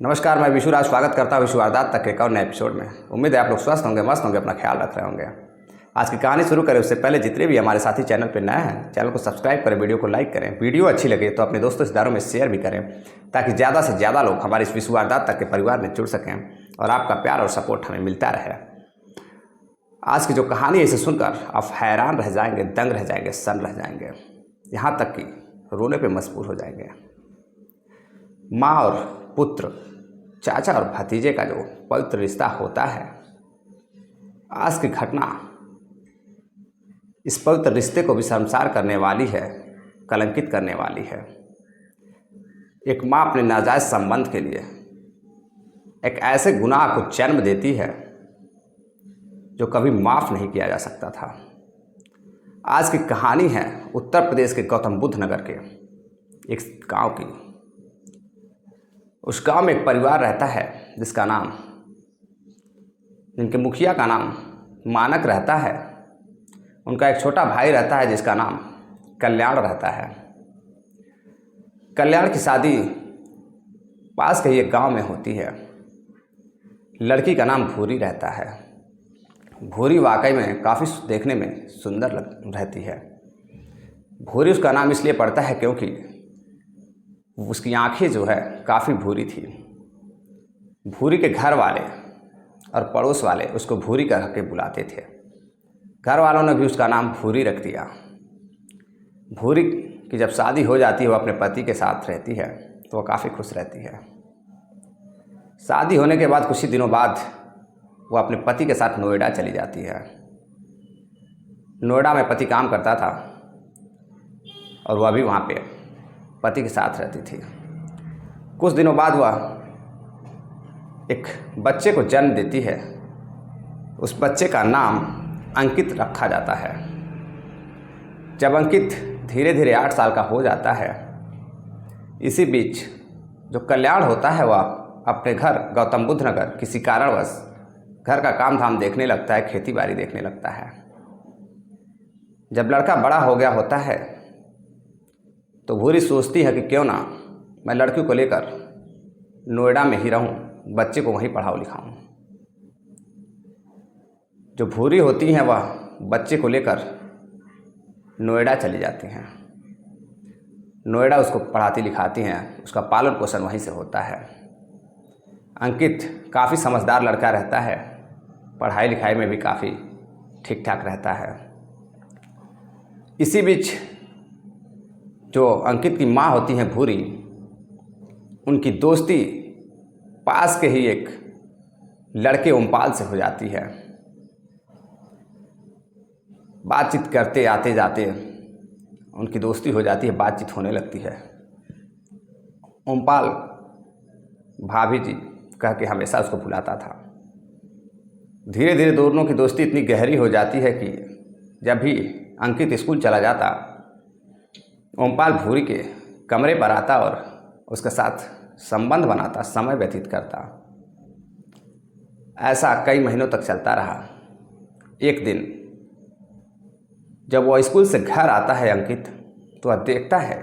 नमस्कार, मैं विशु राज स्वागत करता हूँ विशु वारदात तक के एक और नए एपिसोड में। उम्मीद है आप लोग स्वस्थ होंगे, मस्त होंगे, अपना ख्याल रख रहे होंगे। आज की कहानी शुरू करें उससे पहले जितने भी हमारे साथी चैनल पर नए हैं, चैनल को सब्सक्राइब करें, वीडियो को लाइक करें। वीडियो अच्छी लगे तो अपने दोस्तों रिश्तेदारों में शेयर भी करें ताकि ज़्यादा से ज़्यादा लोग हमारे इस विशु वारदात तक के परिवार में जुड़ सकें और आपका प्यार और सपोर्ट हमें मिलता रहे। आज की जो कहानी है इसे सुनकर आप हैरान रह जाएंगे, दंग रह जाएंगे, सन्न रह जाएंगे, यहाँ तक कि रोने पे मजबूर हो जाएंगे। माँ और पुत्र, चाचा और भतीजे का जो पवित्र रिश्ता होता है, आज की घटना इस पवित्र रिश्ते को भी शर्मसार करने वाली है, कलंकित करने वाली है। एक माँ अपने नाजायज़ संबंध के लिए एक ऐसे गुनाह को जन्म देती है जो कभी माफ़ नहीं किया जा सकता था। आज की कहानी है उत्तर प्रदेश के गौतम बुद्ध नगर के एक गांव की। उस गांव में एक परिवार रहता है जिनके मुखिया का नाम मानक रहता है। उनका एक छोटा भाई रहता है जिसका नाम कल्याण रहता है। कल्याण की शादी पास के ही एक गांव में होती है। लड़की का नाम भूरी रहता है। भूरी वाकई में काफ़ी देखने में सुंदर रहती है। भूरी उसका नाम इसलिए पड़ता है क्योंकि उसकी आंखें जो है काफ़ी भूरी थी। भूरी के घर वाले और पड़ोस वाले उसको भूरी कह के बुलाते थे। घर वालों ने भी उसका नाम भूरी रख दिया। भूरी की जब शादी हो जाती है, वो अपने पति के साथ रहती है तो वह काफ़ी खुश रहती है। शादी होने के बाद कुछ ही दिनों बाद वो अपने पति के साथ नोएडा चली जाती है। नोएडा में पति काम करता था और वह भी वहाँ पे पति के साथ रहती थी। कुछ दिनों बाद वह एक बच्चे को जन्म देती है। उस बच्चे का नाम अंकित रखा जाता है। जब अंकित धीरे धीरे 8 साल का हो जाता है, इसी बीच जो कल्याण होता है वह अपने घर गौतम बुद्ध नगर किसी कारणवश घर का काम धाम देखने लगता है, खेती बाड़ी देखने लगता है। जब लड़का बड़ा हो गया होता है तो भूरी सोचती है कि क्यों ना मैं लड़की को लेकर नोएडा में ही रहूं, बच्चे को वहीं पढ़ाऊं लिखाऊं। जो भूरी होती हैं वह बच्चे को लेकर नोएडा चली जाती हैं। नोएडा उसको पढ़ाती लिखाती हैं, उसका पालन पोषण वहीं से होता है। अंकित काफ़ी समझदार लड़का रहता है, पढ़ाई लिखाई में भी काफ़ी ठीक ठाक रहता है। इसी बीच जो अंकित की माँ होती हैं भूरी, उनकी दोस्ती पास के ही एक लड़के ओमपाल से हो जाती है। बातचीत करते आते जाते उनकी दोस्ती हो जाती है, बातचीत होने लगती है। ओमपाल भाभी जी कह के हमेशा उसको बुलाता था। धीरे धीरे दोनों की दोस्ती इतनी गहरी हो जाती है कि जब भी अंकित स्कूल चला जाता, ओमपाल भूरी के कमरे पर आता और उसके साथ संबंध बनाता, समय व्यतीत करता। ऐसा कई महीनों तक चलता रहा। एक दिन जब वह स्कूल से घर आता है अंकित, तो वह देखता है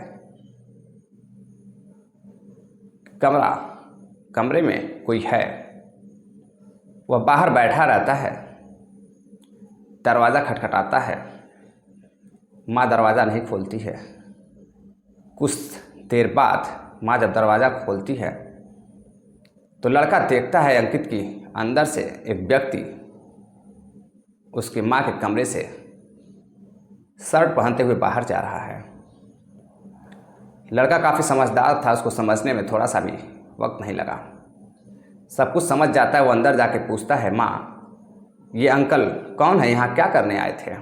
कमरे में कोई है। वह बाहर बैठा रहता है। दरवाज़ा खटखटाता है। माँ दरवाज़ा नहीं खोलती है। कुछ देर बाद माँ जब दरवाज़ा खोलती है तो लड़का देखता है अंकित की अंदर से एक व्यक्ति उसकी माँ के कमरे से शर्ट पहनते हुए बाहर जा रहा है। लड़का काफ़ी समझदार था, उसको समझने में थोड़ा सा भी वक्त नहीं लगा। सब कुछ समझ जाता है। वो अंदर जाके पूछता है, माँ ये अंकल कौन है, यहाँ क्या करने आए थे?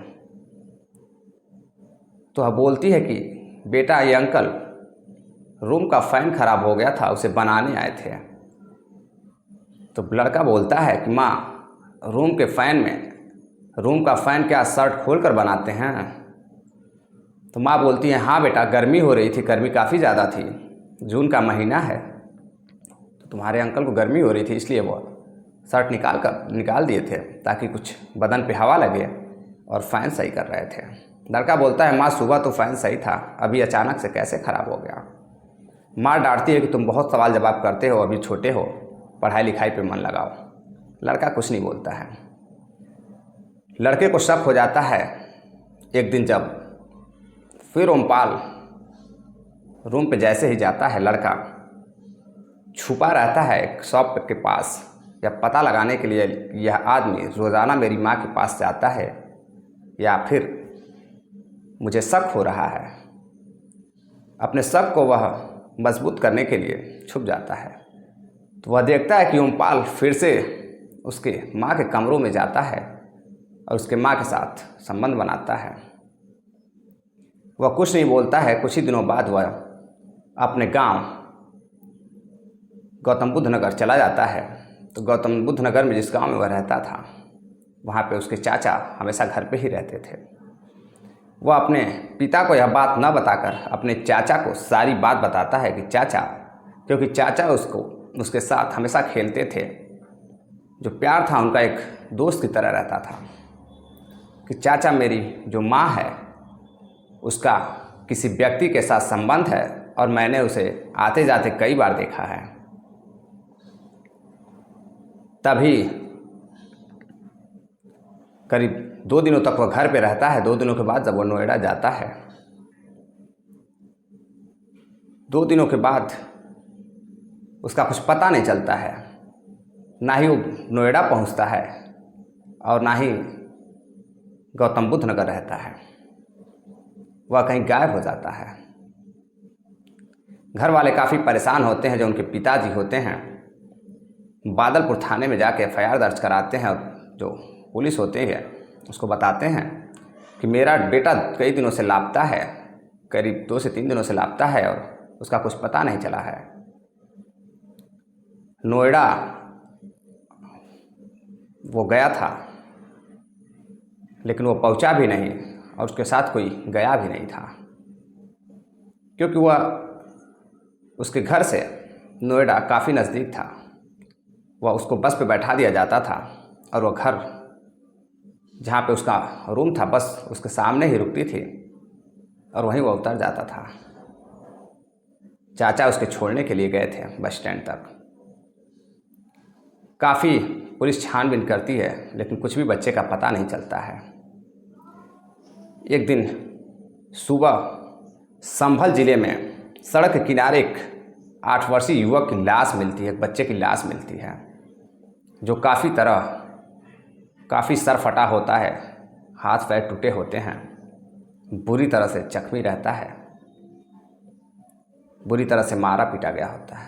तो वह बोलती है कि बेटा ये अंकल रूम का फ़ैन ख़राब हो गया था, उसे बनाने आए थे। तो लड़का बोलता है कि माँ रूम का फ़ैन क्या शर्ट खोल कर बनाते हैं? तो माँ बोलती है हाँ बेटा, गर्मी हो रही थी, गर्मी काफ़ी ज़्यादा थी, जून का महीना है, तो तुम्हारे अंकल को गर्मी हो रही थी इसलिए वो शर्ट निकाल दिए थे ताकि कुछ बदन पे हवा लगे और फ़ैन सही कर रहे थे। लड़का बोलता है माँ सुबह तो फ़ैन सही था, अभी अचानक से कैसे ख़राब हो गया? माँ डांटती है कि तुम बहुत सवाल जवाब करते हो, अभी छोटे हो, पढ़ाई लिखाई पे मन लगाओ। लड़का कुछ नहीं बोलता है। लड़के को शक हो जाता है एक दिन जब फिर ओमपाल रूम पे जैसे ही जाता है, लड़का छुपा रहता है एक शॉप के पास, या पता लगाने के लिए यह आदमी रोज़ाना मेरी माँ के पास जाता है या फिर मुझे शक हो रहा है। अपने शक को वह मजबूत करने के लिए छुप जाता है। तो वह देखता है कि ओमपाल फिर से उसके माँ के कमरों में जाता है और उसके माँ के साथ संबंध बनाता है। वह कुछ नहीं बोलता है। कुछ ही दिनों बाद वह अपने गांव गौतम बुद्ध नगर चला जाता है। तो गौतम बुद्ध नगर में जिस गांव में वह रहता था, वहाँ पे उसके चाचा हमेशा घर पे ही रहते थे। वह अपने पिता को यह बात न बताकर अपने चाचा को सारी बात बताता है कि चाचा, क्योंकि चाचा उसके साथ हमेशा खेलते थे, जो प्यार था उनका एक दोस्त की तरह रहता था, कि चाचा मेरी जो माँ है उसका किसी व्यक्ति के साथ संबंध है और मैंने उसे आते जाते कई बार देखा है। तभी करीब 2 दिनों तक वह घर पे रहता है। 2 दिनों के बाद जब वह नोएडा जाता है, 2 दिनों के बाद उसका कुछ पता नहीं चलता है। ना ही वो नोएडा पहुंचता है और ना ही गौतम बुद्ध नगर रहता है। वह कहीं गायब हो जाता है। घर वाले काफ़ी परेशान होते हैं। जो उनके पिताजी होते हैं, बादलपुर थाने में जाके FIR दर्ज कराते हैं और जो पुलिस होते हैं उसको बताते हैं कि मेरा बेटा कई दिनों से लापता है, करीब 2 से 3 दिनों से लापता है और उसका कुछ पता नहीं चला है। नोएडा वो गया था लेकिन वो पहुंचा भी नहीं और उसके साथ कोई गया भी नहीं था, क्योंकि वह उसके घर से नोएडा काफ़ी नज़दीक था। वह उसको बस पे बैठा दिया जाता था और वह घर जहाँ पे उसका रूम था बस उसके सामने ही रुकती थी और वहीं वह उतर जाता था। चाचा उसके छोड़ने के लिए गए थे बस स्टैंड तक। काफ़ी पुलिस छानबीन करती है लेकिन कुछ भी बच्चे का पता नहीं चलता है। एक दिन सुबह संभल ज़िले में सड़क के किनारे एक 8 वर्षीय युवक की लाश मिलती है, एक बच्चे की लाश मिलती है, जो काफ़ी सर फटा होता है, हाथ पैर टूटे होते हैं, बुरी तरह से जख्मी रहता है, बुरी तरह से मारा पीटा गया होता है।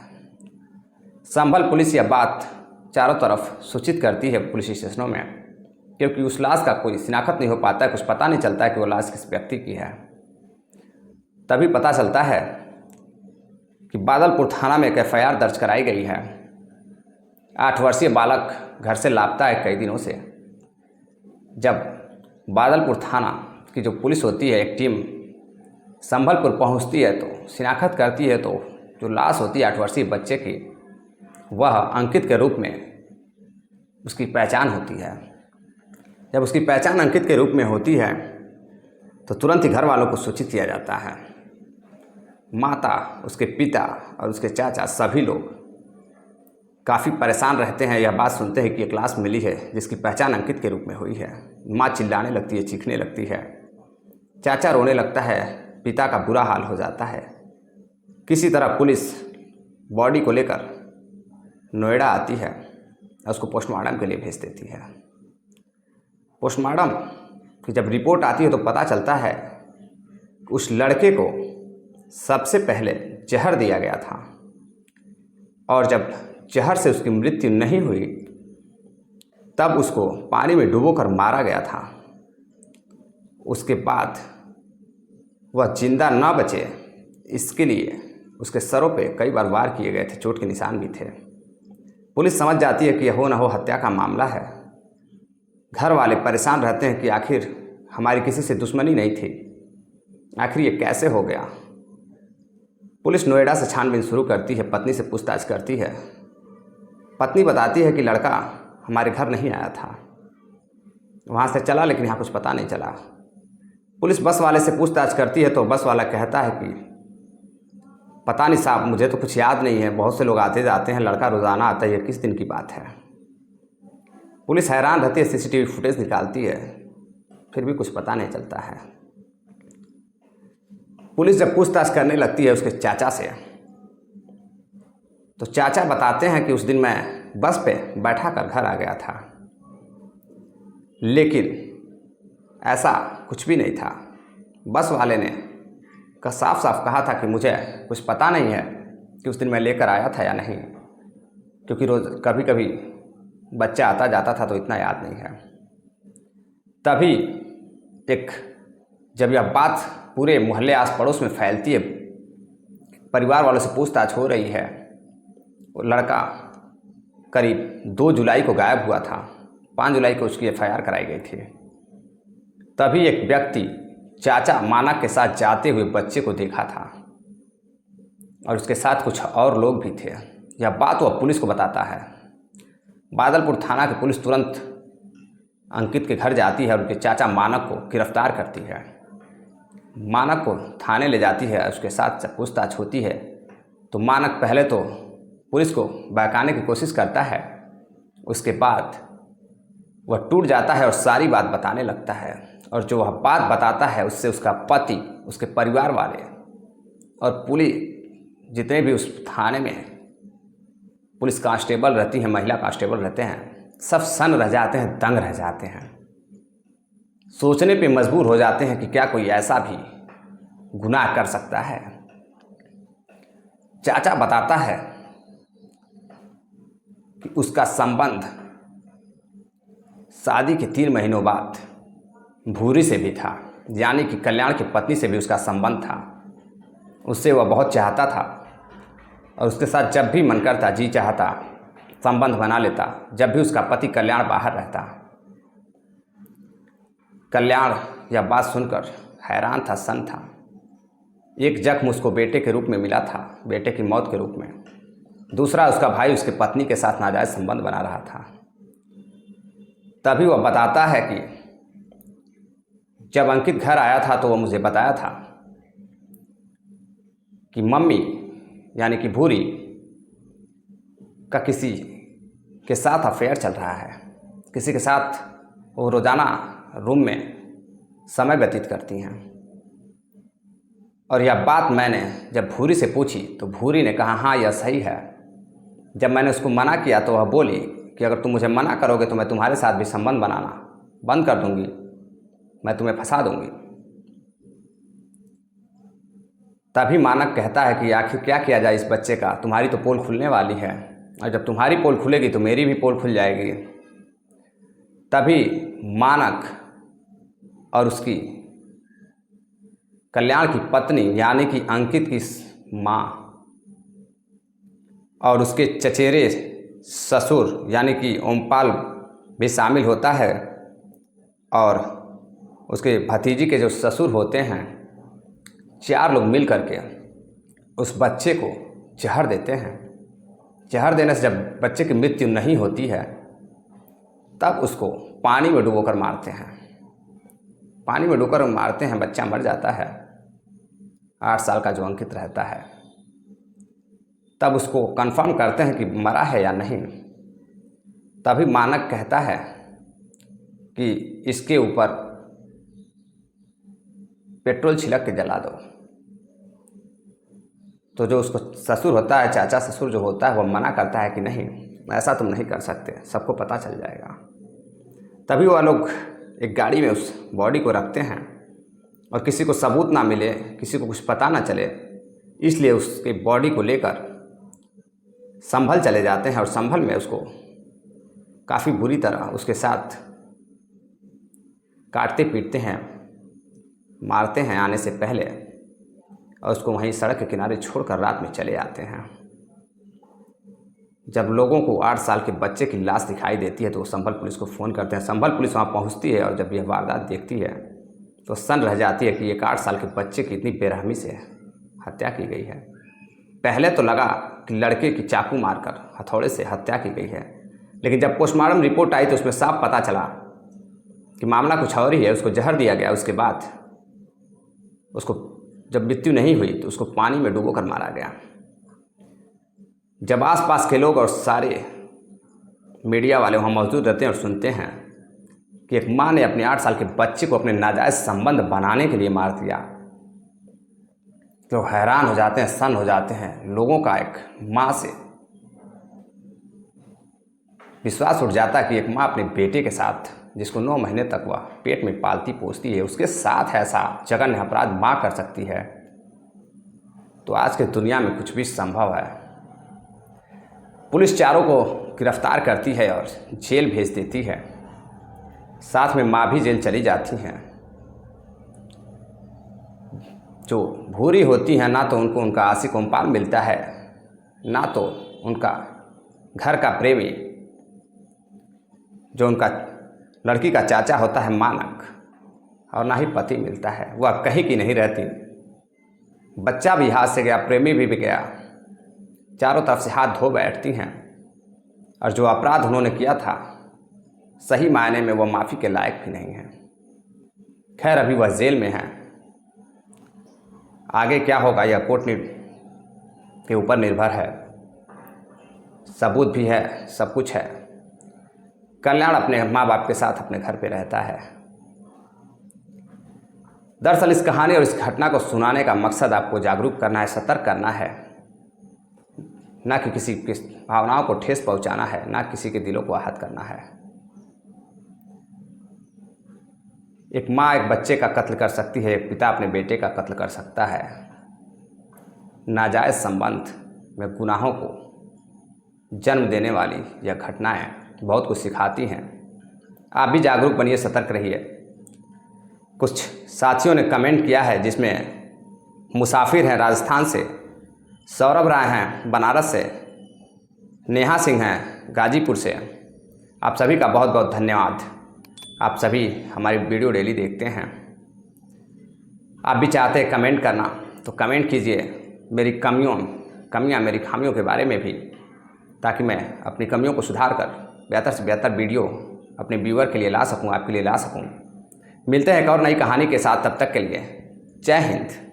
संभल पुलिस यह बात चारों तरफ सूचित करती है पुलिस स्टेशनों में, क्योंकि उस लाश का कोई शिनाख्त नहीं हो पाता है, कुछ पता नहीं चलता है कि वो लाश किस व्यक्ति की है। तभी पता चलता है कि बादलपुर थाना में एक FIR दर्ज कराई गई है। 8 वर्षीय बालक घर से लापता है कई दिनों से। जब बादलपुर थाना की जो पुलिस होती है, एक टीम संभलपुर पहुंचती है तो शिनाख्त करती है, तो जो लाश होती है 8 वर्षीय बच्चे की, वह अंकित के रूप में उसकी पहचान होती है। जब उसकी पहचान अंकित के रूप में होती है तो तुरंत ही घर वालों को सूचित किया जाता है। माता, उसके पिता और उसके चाचा सभी लोग काफ़ी परेशान रहते हैं। यह बात सुनते हैं कि एक लाश मिली है जिसकी पहचान अंकित के रूप में हुई है। माँ चिल्लाने लगती है, चीखने लगती है, चाचा रोने लगता है, पिता का बुरा हाल हो जाता है। किसी तरह पुलिस बॉडी को लेकर नोएडा आती है और उसको पोस्टमार्टम के लिए भेज देती है। पोस्टमार्टम की जब रिपोर्ट आती है तो पता चलता है कि उस लड़के को सबसे पहले जहर दिया गया था और जब जहर से उसकी मृत्यु नहीं हुई तब उसको पानी में डुबोकर मारा गया था। उसके बाद वह जिंदा न बचे इसके लिए उसके सरों पे कई बार वार किए गए थे, चोट के निशान भी थे। पुलिस समझ जाती है कि यह हो न हो हत्या का मामला है। घर वाले परेशान रहते हैं कि आखिर हमारी किसी से दुश्मनी नहीं थी, आखिर ये कैसे हो गया। पुलिस नोएडा से छानबीन शुरू करती है, पत्नी से पूछताछ करती है। पत्नी बताती है कि लड़का हमारे घर नहीं आया था, वहाँ से चला लेकिन यहाँ कुछ पता नहीं चला। पुलिस बस वाले से पूछताछ करती है तो बस वाला कहता है कि पता नहीं साहब, मुझे तो कुछ याद नहीं है, बहुत से लोग आते जाते हैं, लड़का रोज़ाना आता है, ये किस दिन की बात है। पुलिस हैरान रहती है, सीसीटीवी फुटेज निकालती है, फिर भी कुछ पता नहीं चलता है। पुलिस जब पूछताछ करने लगती है उसके चाचा से, तो चाचा बताते हैं कि उस दिन मैं बस पे बैठा कर घर आ गया था, लेकिन ऐसा कुछ भी नहीं था। बस वाले ने साफ साफ कहा था कि मुझे कुछ पता नहीं है कि उस दिन मैं लेकर आया था या नहीं, क्योंकि रोज़ कभी कभी बच्चा आता जाता था तो इतना याद नहीं है। तभी जब यह बात पूरे मोहल्ले आस पड़ोस में फैलती है, परिवार वालों से पूछताछ हो रही है, वो लड़का करीब 2 जुलाई को गायब हुआ था, 5 जुलाई को उसकी FIR कराई गई थी। तभी एक व्यक्ति चाचा मानक के साथ जाते हुए बच्चे को देखा था और उसके साथ कुछ और लोग भी थे। यह बात वह पुलिस को बताता है। बादलपुर थाना की पुलिस तुरंत अंकित के घर जाती है और उनके चाचा मानक को गिरफ्तार करती है। मानक को थाने ले जाती है, उसके साथ पूछताछ होती है तो मानक पहले तो पुलिस को बहकाने की कोशिश करता है, उसके बाद वह टूट जाता है और सारी बात बताने लगता है। और जो वह बात बताता है उससे उसका पति, उसके परिवार वाले और पुलिस जितने भी उस थाने में पुलिस कांस्टेबल रहती हैं, महिला कांस्टेबल रहते हैं, सब सन रह जाते हैं, दंग रह जाते हैं, सोचने पे मजबूर हो जाते हैं कि क्या कोई ऐसा भी गुनाह कर सकता है। चाचा बताता है कि उसका संबंध शादी के 3 महीनों बाद भूरी से भी था, यानी कि कल्याण की पत्नी से भी उसका संबंध था। उससे वह बहुत चाहता था और उसके साथ जब भी मन करता, जी चाहता, संबंध बना लेता, जब भी उसका पति कल्याण बाहर रहता। कल्याण यह बात सुनकर हैरान था, सन था। एक जख्म उसको बेटे के रूप में मिला था, बेटे की मौत के रूप में। दूसरा, उसका भाई उसके पत्नी के साथ नाजायज संबंध बना रहा था। तभी वह बताता है कि जब अंकित घर आया था तो वह मुझे बताया था कि मम्मी यानी कि भूरी का किसी के साथ अफेयर चल रहा है, किसी के साथ वो रोज़ाना रूम में समय व्यतीत करती हैं। और यह बात मैंने जब भूरी से पूछी तो भूरी ने कहा हाँ यह सही है। जब मैंने उसको मना किया तो वह बोली कि अगर तुम मुझे मना करोगे तो मैं तुम्हारे साथ भी संबंध बनाना बंद कर दूंगी, मैं तुम्हें फंसा दूंगी। तभी मानक कहता है कि आखिर क्या किया जाए इस बच्चे का, तुम्हारी तो पोल खुलने वाली है और जब तुम्हारी पोल खुलेगी तो मेरी भी पोल खुल जाएगी। तभी मानक और उसकी कल्याण की पत्नी यानी कि अंकित की माँ और उसके चचेरे ससुर यानी कि ओमपाल भी शामिल होता है और उसके भतीजी के जो ससुर होते हैं, 4 लोग मिल करके उस बच्चे को जहर देते हैं। जहर देने से जब बच्चे की मृत्यु नहीं होती है तब उसको पानी में डुबोकर मारते हैं। पानी में डुबोकर मारते हैं, बच्चा मर जाता है। 8 साल का जो अंकित रहता है, तब उसको कंफर्म करते हैं कि मरा है या नहीं। तभी मानक कहता है कि इसके ऊपर पेट्रोल छिड़क के जला दो। तो जो उसको ससुर होता है, चाचा ससुर जो होता है, वह मना करता है कि नहीं, ऐसा तुम नहीं कर सकते, सबको पता चल जाएगा। तभी वह लोग एक गाड़ी में उस बॉडी को रखते हैं और किसी को सबूत ना मिले, किसी को कुछ पता ना चले, इसलिए उसके बॉडी को लेकर संभल चले जाते हैं और संभल में उसको काफ़ी बुरी तरह उसके साथ काटते पीटते हैं, मारते हैं आने से पहले, और उसको वहीं सड़क के किनारे छोड़कर रात में चले आते हैं। जब लोगों को 8 साल के बच्चे की लाश दिखाई देती है तो वो संभल पुलिस को फ़ोन करते हैं। संभल पुलिस वहाँ पहुँचती है और जब यह वारदात देखती है तो सन रह जाती है कि एक 8 साल के बच्चे की इतनी बेरहमी से हत्या की गई है। पहले तो लगा कि लड़के की चाकू मारकर हथौड़े से हत्या की गई है, लेकिन जब पोस्टमार्टम रिपोर्ट आई तो उसमें साफ पता चला कि मामला कुछ और ही है। उसको जहर दिया गया, उसके बाद उसको जब मृत्यु नहीं हुई तो उसको पानी में डुबो कर मारा गया। जब आसपास के लोग और सारे मीडिया वाले वहाँ मौजूद रहते हैं और सुनते हैं कि एक माँ ने अपने 8 साल के बच्चे को अपने नाजायज़ संबंध बनाने के लिए मार दिया, तो हैरान हो जाते हैं, सन्न हो जाते हैं। लोगों का एक माँ से विश्वास उठ जाता है कि एक माँ अपने बेटे के साथ, जिसको 9 महीने तक वह पेट में पालती पोसती है, उसके साथ ऐसा जघन्य अपराध माँ कर सकती है। तो आज की दुनिया में कुछ भी संभव है। पुलिस चारों को गिरफ्तार करती है और जेल भेज देती है, साथ में माँ भी जेल चली जाती हैं। जो भूरी होती हैं, ना तो उनको उनका आशिक ओमपाल मिलता है, ना तो उनका घर का प्रेमी जो उनका लड़की का चाचा होता है मानक, और ना ही पति मिलता है। वह कहीं की नहीं रहती। बच्चा भी हाथ से गया, प्रेमी भी गया, चारों तरफ से हाथ धो बैठती हैं। और जो अपराध उन्होंने किया था, सही मायने में वह माफ़ी के लायक भी नहीं है। खैर, अभी वह जेल में है। आगे क्या होगा यह कोर्ट के ऊपर निर्भर है। सबूत भी है, सब कुछ है। कल्याण अपने माँ बाप के साथ अपने घर पे रहता है। दरअसल इस कहानी और इस घटना को सुनाने का मकसद आपको जागरूक करना है, सतर्क करना है, ना कि किसी की भावनाओं को ठेस पहुंचाना है, ना किसी के दिलों को आहत करना है। एक माँ एक बच्चे का कत्ल कर सकती है, एक पिता अपने बेटे का कत्ल कर सकता है। नाजायज़ संबंध में गुनाहों को जन्म देने वाली यह घटनाएं बहुत कुछ सिखाती हैं। आप भी जागरूक बनिए, सतर्क रहिए। कुछ साथियों ने कमेंट किया है, जिसमें मुसाफिर हैं राजस्थान से, सौरभ राय हैं बनारस से, नेहा सिंह हैं गाजीपुर से। आप सभी का बहुत बहुत धन्यवाद। आप सभी हमारी वीडियो डेली देखते हैं। आप भी चाहते हैं कमेंट करना, तो कमेंट कीजिए मेरी कमियां मेरी खामियों के बारे में भी, ताकि मैं अपनी कमियों को सुधार कर बेहतर से बेहतर वीडियो अपने व्यूअर के लिए ला सकूं, आपके लिए ला सकूं। मिलते हैं एक और नई कहानी के साथ, तब तक के लिए जय हिंद।